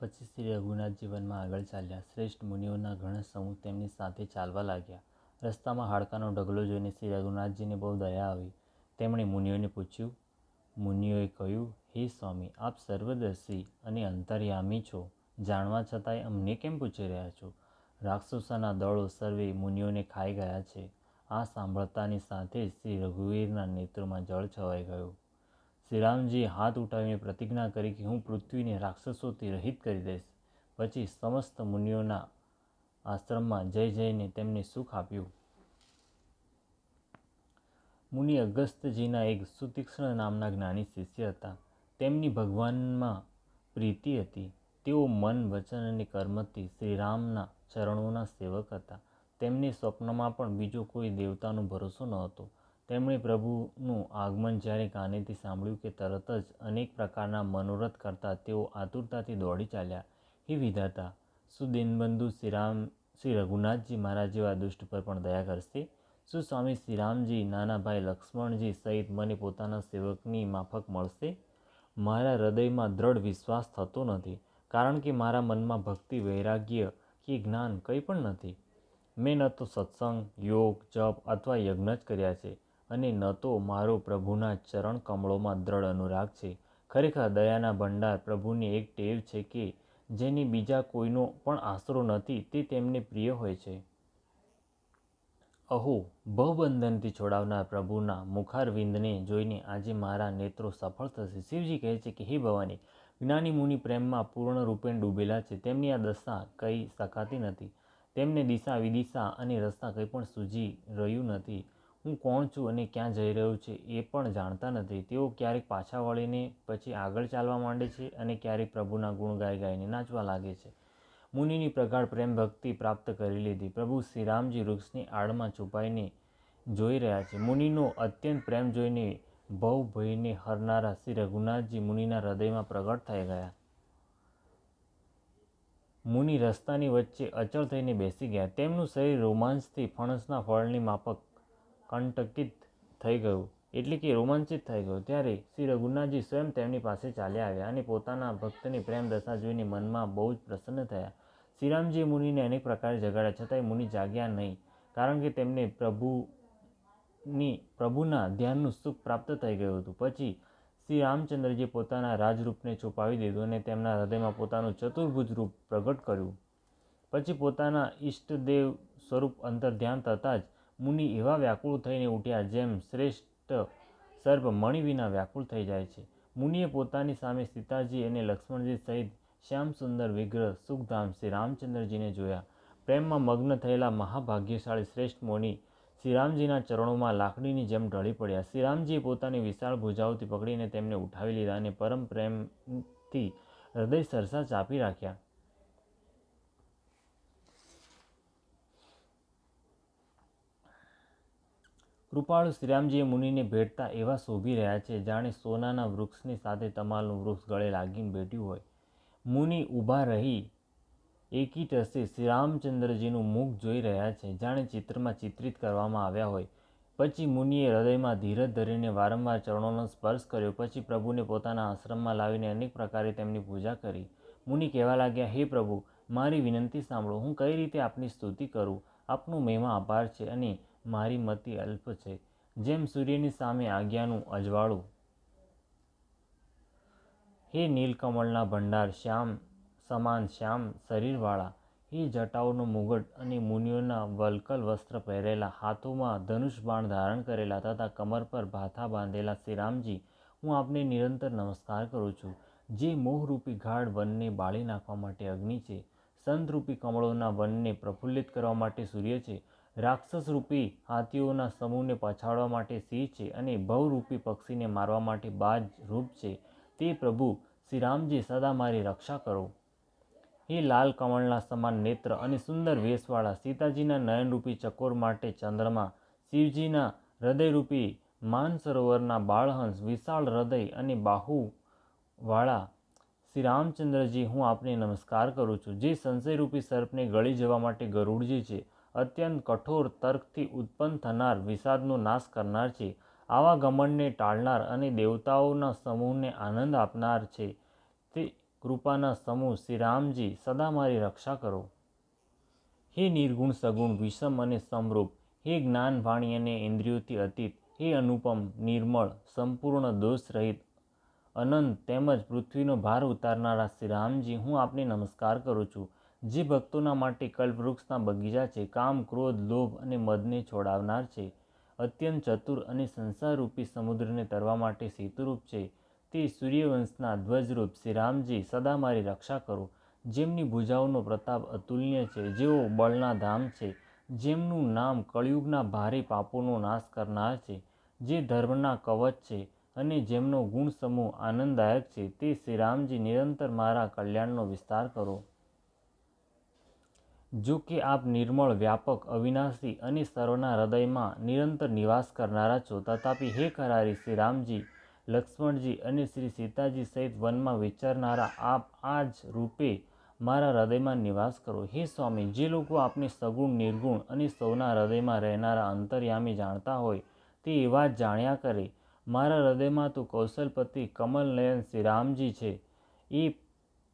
પછી શ્રી રઘુનાથજી વનમાં આગળ ચાલ્યા. શ્રેષ્ઠ મુનિઓના ઘણા સમૂહ તેમની સાથે ચાલવા લાગ્યા. રસ્તામાં હાડકાનો ઢગલો જોઈને શ્રી રઘુનાથજીને બહુ દયા આવી. તેમણે મુનિઓને પૂછ્યું. મુનિઓએ કહ્યું, હે સ્વામી, આપ સર્વદર્શી અને અંતર્યામી છો, જાણવા છતાંય અમને કેમ પૂછી રહ્યા છો? રાક્ષસોના દળો સર્વે મુનિઓને ખાઈ ગયા છે. આ સાંભળતાની સાથે જ શ્રી રઘુવીરના નેત્રોમાં જળ છવાઈ ગયું. શ્રીરામજીએ હાથ ઉઠાવીને પ્રતિજ્ઞા કરી કે હું પૃથ્વીને રાક્ષસોથી રહિત કરી દઈશ. પછી સમસ્ત મુનિઓના આશ્રમમાં જઈ જઈને તેમને સુખ આપ્યું. મુનિ અગસ્ત્યજીના એક સુતીક્ષ્ણ નામના જ્ઞાની શિષ્ય હતા. તેમની ભગવાનમાં પ્રીતિ હતી. તેઓ મન, વચન અને કર્મથી શ્રીરામના ચરણોના સેવક હતા. તેમને સ્વપ્નમાં પણ બીજો કોઈ દેવતાનો ભરોસો ન હતો. તેમણે પ્રભુનું આગમન જ્યારે કાનેથી સાંભળ્યું કે તરત જ અનેક પ્રકારના મનોરથ કરતા તેઓ આતુરતાથી દોડી ચાલ્યા. હે વિધાતા, શું દીનબંધુ શ્રી રઘુનાથજી મારા જેવા દુષ્ટ પર પણ દયા કરશે? શું સ્વામી શ્રીરામજી નાના ભાઈ લક્ષ્મણજી સહિત મને પોતાના સેવકની માફક મળશે? મારા હૃદયમાં દ્રઢ વિશ્વાસ થતો નથી, કારણ કે મારા મનમાં ભક્તિ, વૈરાગ્ય કે જ્ઞાન કંઈ પણ નથી. મેં ન તો સત્સંગ, યોગ, જપ અથવા યજ્ઞ જ કર્યા છે અને ન તો મારો પ્રભુના ચરણ કમળોમાં દ્રઢ અનુરાગ છે. ખરેખર દયાના ભંડાર પ્રભુની એક ટેવ છે કે જેને બીજા કોઈનો પણ આશરો નથી તે તેમને પ્રિય હોય છે. અહો, ભવબંધનથી છોડાવનાર પ્રભુના મુખારવિંદને જોઈને આજે મારા નેત્રો સફળ થશે. શિવજી કહે છે કે હે ભવાની, જ્ઞાની મુનિ પ્રેમમાં પૂર્ણ રૂપે ડૂબેલા છે. તેમની આ દશા કહી શકાતી નથી. તેમને દિશા વિદિશા અને રસ્તા કંઈ પણ સૂઝી રહ્યું નથી. હું કોણ છું અને ક્યાં જઈ રહ્યું છે એ પણ જાણતા નથી. તેઓ ક્યારેક પાછા વળીને પછી આગળ ચાલવા માંડે છે અને ક્યારેક પ્રભુના ગુણ ગાઈ ગાઈને નાચવા લાગે છે. મુનિની પ્રગાઢ પ્રેમ ભક્તિ પ્રાપ્ત કરી લીધી. પ્રભુ શ્રીરામજી વૃક્ષની આડમાં છુપાઈને જોઈ રહ્યા છે. મુનિનો અત્યંત પ્રેમ જોઈને ભવ ભયને હરનારા શ્રી રઘુનાથજી મુનિના હૃદયમાં પ્રગટ થઈ ગયા. મુનિ રસ્તાની વચ્ચે અચળ થઈને બેસી ગયા. તેમનું શરીર રોમાંચથી ફણસના ફળની માફક કંટકિત થઈ ગયું, એટલે કે રોમાંચિત થઈ ગયું. ત્યારે શ્રી રઘુનાથજી સ્વયં તેમની પાસે ચાલ્યા આવ્યા અને પોતાના ભક્તની પ્રેમ દશા જોઈને મનમાં બહુ જ પ્રસન્ન થયા. શ્રીરામજીએ મુનિને અનેક પ્રકારે જગાડ્યા, છતાંય મુનિ જાગ્યા નહીં, કારણ કે તેમને પ્રભુના ધ્યાનનું સુખ પ્રાપ્ત થઈ ગયું હતું. પછી શ્રી રામચંદ્રજીએ પોતાના રાજરૂપને છુપાવી દીધું અને તેમના હૃદયમાં પોતાનું ચતુર્ભુજ રૂપ પ્રગટ કર્યું. પછી પોતાના ઈષ્ટદેવ સ્વરૂપ અંતર્ધ્યાન થતાં જ મુનિ એવા વ્યાકુળ થઈને ઉઠ્યા જેમ શ્રેષ્ઠ સર્પ મણિ વિના વ્યાકુળ થઈ જાય છે. મુનિએ પોતાની સામે સીતાજી અને લક્ષ્મણજી સહિત શ્યામ સુંદર વિગ્રહ સુખધામ શ્રી રામચંદ્રજીને જોયા. પ્રેમમાં મગ્ન થયેલા મહાભાગ્યશાળી શ્રેષ્ઠ મુનિ શ્રીરામજીના ચરણોમાં લાકડીની જેમ ઢળી પડ્યા. શ્રીરામજીએ પોતાની વિશાળ ભુજાઓથી પકડીને તેમને ઉઠાવી લીધા અને પરમ પ્રેમથી હૃદય સરસા ચાપી રાખ્યા. કૃપાળુ શ્રીરામજીએ મુનિને ભેટતા એવા શોભી રહ્યા છે, જાણે સોનાના વૃક્ષની સાથે તમાલનું વૃક્ષ ગળે લાગીને ભેટ્યું હોય. મુનિ ઊભા રહી એકીટસે શ્રીરામચંદ્રજીનું મુખ જોઈ રહ્યા છે, જાણે ચિત્રમાં ચિત્રિત કરવામાં આવ્યા હોય. પછી મુનિએ હૃદયમાં ધીરજ ધરીને વારંવાર ચરણોનો સ્પર્શ કર્યો. પછી પ્રભુને પોતાના આશ્રમમાં લાવીને અનેક પ્રકારે તેમની પૂજા કરી. મુનિ કહેવા લાગ્યા, હે પ્રભુ, મારી વિનંતી સાંભળો. હું કઈ રીતે આપની સ્તુતિ કરું? આપનું મહિમા અપાર છે અને મારી મતિ અલ્પ છે, જેમ સૂર્યની સામે આજ્ઞાનું અજવાળું. હે નીલકમળના ભંડાર, શ્યામ સમાન શ્યામ શરીરવાળા, હે જટાઓનો મુગટ અને મુનિઓના વલ્કલ વસ્ત્ર પહેરેલા, હાથોમાં ધનુષ બાણ ધારણ કરેલા તથા કમર પર ભાથા બાંધેલા શ્રીરામજી, હું આપને નિરંતર નમસ્કાર કરું છું. જે મોહરૂપી ગાઢ વનને બાળી નાખવા માટે અગ્નિ છે, સંતરૂપી કમળોના વનને પ્રફુલ્લિત કરવા માટે સૂર્ય છે, રાક્ષસરૂપી હાથીઓના સમૂહને પછાડવા માટે સિંહ છે અને ભવરૂપી પક્ષીને મારવા માટે બાજ રૂપ છે, તે પ્રભુ શ્રીરામજી સદા મારી રક્ષા કરો. હે લાલ કમળના સમાન નેત્ર અને સુંદર વેશવાળા, સીતાજીના નયનરૂપી ચકોર માટે ચંદ્રમા, શિવજીના હૃદયરૂપી માનસરોવરના બાળહંસ, વિશાળ હૃદય અને બાહુવાળા શ્રી રામચંદ્રજી, હું આપને નમસ્કાર કરું છું. જે સંશયરૂપી સર્પને ગળી જવા માટે ગરુડજી છે, અત્યંત કઠોર તર્કથી ઉત્પન્ન થનાર વિષાદનો નાશ કરનાર છે, આવા ઘમંડને ટાળનાર અને દેવતાઓના સમૂહને આનંદ આપનાર છે, તે કૃપાના સમૂહ શ્રી રામજી સદા મારી રક્ષા કરો. હે નિર્ગુણ સગુણ વિષમ અને સમરૂપ, હે જ્ઞાન વાણી અને ઇન્દ્રિયોથી અતીત, હે અનુપમ નિર્મળ સંપૂર્ણ દોષ રહિત અનંત તેમજ પૃથ્વીનો ભાર ઉતારનારા શ્રી રામજી, હું આપને નમસ્કાર કરું છું. જે ભક્તોના માટે કલ્પવૃક્ષના બગીચા છે, કામ ક્રોધ લોભ અને મદને છોડાવનાર છે, અત્યંત ચતુર અને સંસારરૂપી સમુદ્રને તરવા માટે સેતુરૂપ છે, તે સૂર્યવંશના ધ્વજરૂપ શ્રી રામજી સદા મારી રક્ષા કરો. જેમની ભુજાઓનો પ્રતાપ અતુલ્ય છે, જેઓ બળના ધામ છે, જેમનું નામ કળિયુગના ભારે પાપોનો નાશ કરનાર છે, જે ધર્મના કવચ છે અને જેમનો ગુણ સમૂહ આનંદદાયક છે, તે શ્રી રામજી નિરંતર મારા કલ્યાણનો વિસ્તાર કરો. જો કે આપ નિર્મળ વ્યાપક અવિનાશી અને સર્વના હૃદયમાં નિરંતર નિવાસ કરનારા છો, તથાપિ હે કરારી શ્રી રામજી, લક્ષ્મણજી અને શ્રી સીતાજી સહિત વનમાં વિચરનારા આપ આ જ રૂપે મારા હૃદયમાં નિવાસ કરો. હે સ્વામી, જે લોકો આપને સગુણ નિર્ગુણ અને સૌના હૃદયમાં રહેનારા અંતર્યામી જાણતા હોય, તે એવા જ જાણ્યા કરે. મારા હૃદયમાં તો કૌશલપતિ કમલનયન શ્રી રામજી છે,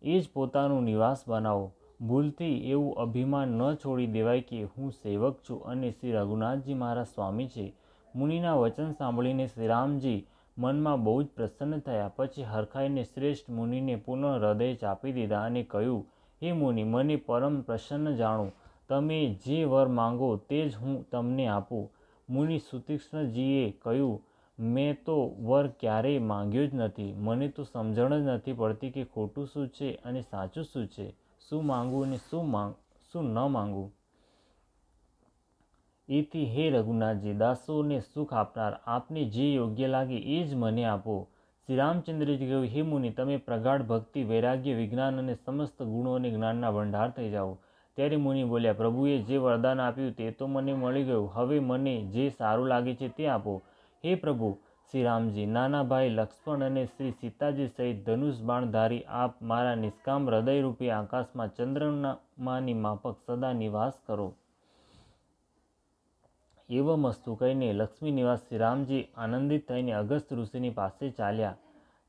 એ જ પોતાનું નિવાસ બનાવો. ભૂલથી એવું અભિમાન ન છોડી દેવાય કે હું સેવક છું અને શ્રી રઘુનાથજી મારા સ્વામી છે. મુનિના વચન સાંભળીને શ્રી રામજી મનમાં બહુ જ પ્રસન્ન થયા. પછી હરખાઈને શ્રેષ્ઠ મુનિને પુનઃ હૃદય ચાપી દીધા અને કહ્યું, હે મુનિ, મને પરમ પ્રસન્ન જાણો. તમે જે વર માંગો તે જ હું તમને આપું. મુનિ સુતીક્ષ્ણજીએ કહ્યું, મેં તો વર ક્યારેય માંગ્યો જ નથી. મને તો સમજણ જ નથી પડતી કે ખોટું શું છે અને સાચું શું છે, શું માંગવું અને શું ન માંગવું. એથી હે રઘુનાથજી, દાસોને સુખ આપનાર, આપને જે યોગ્ય લાગે એ જ મને આપો. શ્રી રામચંદ્રજી કહ્યું, હે મુનિ, તમે પ્રગાઢ ભક્તિ, વૈરાગ્ય, વિજ્ઞાન અને સમસ્ત ગુણો અને જ્ઞાનના ભંડાર થઈ જાઓ. ત્યારે મુનિ બોલ્યા, પ્રભુએ જે વરદાન આપ્યું તે તો મને મળી ગયું. હવે મને જે સારું લાગે છે તે આપો. હે પ્રભુ શ્રી રામજી, નાના ભાઈ લક્ષ્મણ અને શ્રી સીતાજી સહિત ધનુષ બાણધારી આપ મારા નિષ્કામ હૃદયરૂપી આકાશમાં ચંદ્રમાની માફક સદા નિવાસ કરો. એવમસ્તુ કહીને લક્ષ્મી નિવાસ શ્રી રામજી આનંદિત થઈને અગસ્ત્ય ઋષિની પાસે ચાલ્યા.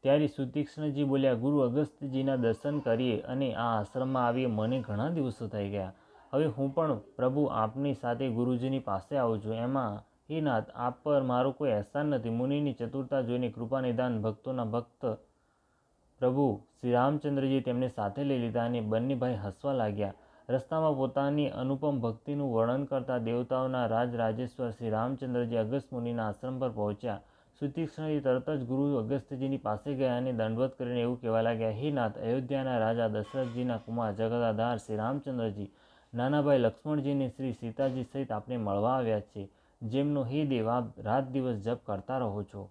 ત્યારે સુતીક્ષ્ણજી બોલ્યા, ગુરુ અગસ્ત્યજીના દર્શન કરીએ અને આ આશ્રમમાં આવીએ મને ઘણા દિવસો થઈ ગયા. હવે હું પણ પ્રભુ આપની સાથે ગુરુજીની પાસે આવું છું. એમાં હે નાથ, આપ પર મારો કોઈ અહેસાન નથી. મુનિની ચતુરતા જોઈને કૃપાનિધાન ભક્તોના ભક્ત પ્રભુ શ્રી રામચંદ્રજી તેમને સાથે લઈ લીધા અને બંને ભાઈ હસવા લાગ્યા. રસ્તામાં પોતાની અનુપમ ભક્તિનું વર્ણન કરતા દેવતાઓના રાજરાજેશ્વર શ્રી રામચંદ્રજી અગસ્ત્ય મુનિના આશ્રમ પર પહોંચ્યા. સુતીક્ષ્ણજી તરત જ ગુરુ અગસ્ત્યજીની પાસે ગયા અને દંડવત કરીને એવું કહેવા લાગ્યા, હે નાથ, અયોધ્યાના રાજા દશરથજીના કુમાર જગદાધાર શ્રી રામચંદ્રજી નાનાભાઈ લક્ષ્મણજી અને શ્રી સીતાજી સહિત આપને મળવા આવ્યા છે, જેમનો હે દેવ આપ રાત દિવસ જપ કરતા રહો છો.